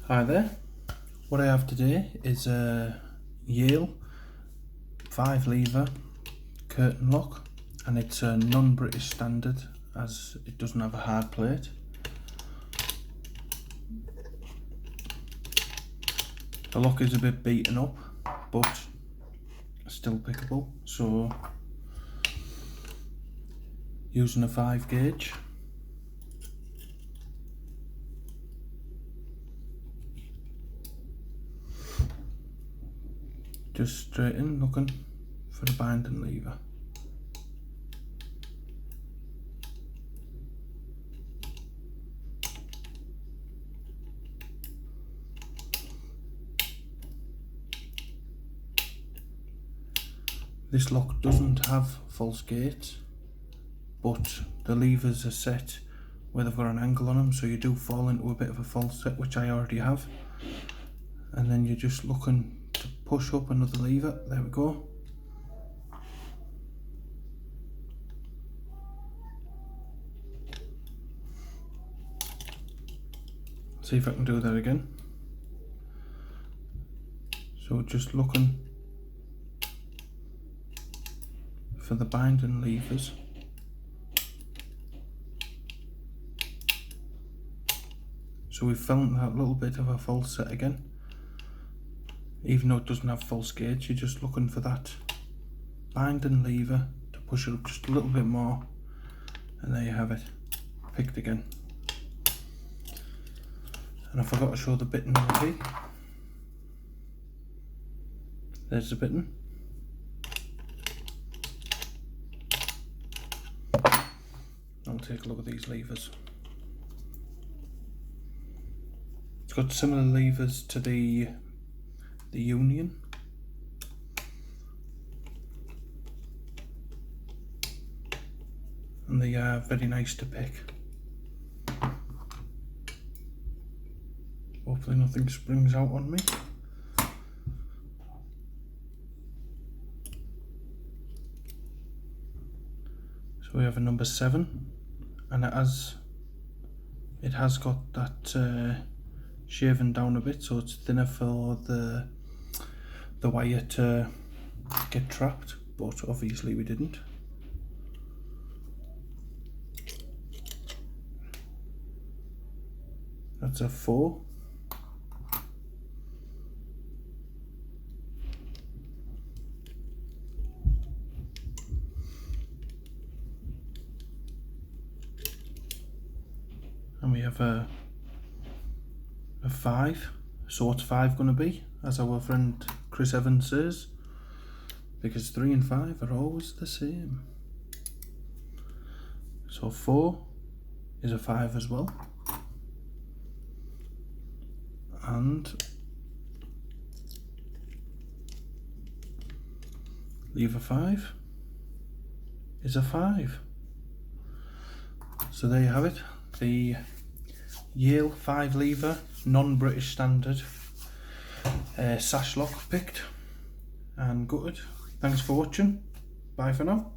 Hi there, what I have today is a Yale 5 lever curtain lock, and it's a non-British standard as it doesn't have a hard plate. The lock is a bit beaten up but still pickable, so using a 5 gauge, just straight in looking for the binding lever. This lock doesn't have false gates, but the levers are set where they've got an angle on them, so you do fall into a bit of a false set, which I already have. And then you're just looking to push up another lever. There we go. See if I can do that again. So just looking for the binding levers. So we've found that little bit of a false set again. Even though it doesn't have false gates, you're just looking for that binding lever to push it up just a little bit more, and there you have it, picked again. And I forgot to show the bitting on the key. There's the bitting. I'll take a look at these levers. It's got similar levers to the Union. And they are very nice to pick. Hopefully nothing springs out on me. So we have a number 7, and it has got that shaven down a bit, so it's thinner for the wire to get trapped, but obviously we didn't. That's a 4. And we have a 5. So what's 5 going to be, as our friend Chris Evans says, because 3 and 5 are always the same. So 4 is a 5 as well, and lever 5 is a 5. So there you have it, the Yale 5 lever non-British standard sash lock picked and gutted. Thanks for watching. Bye for now.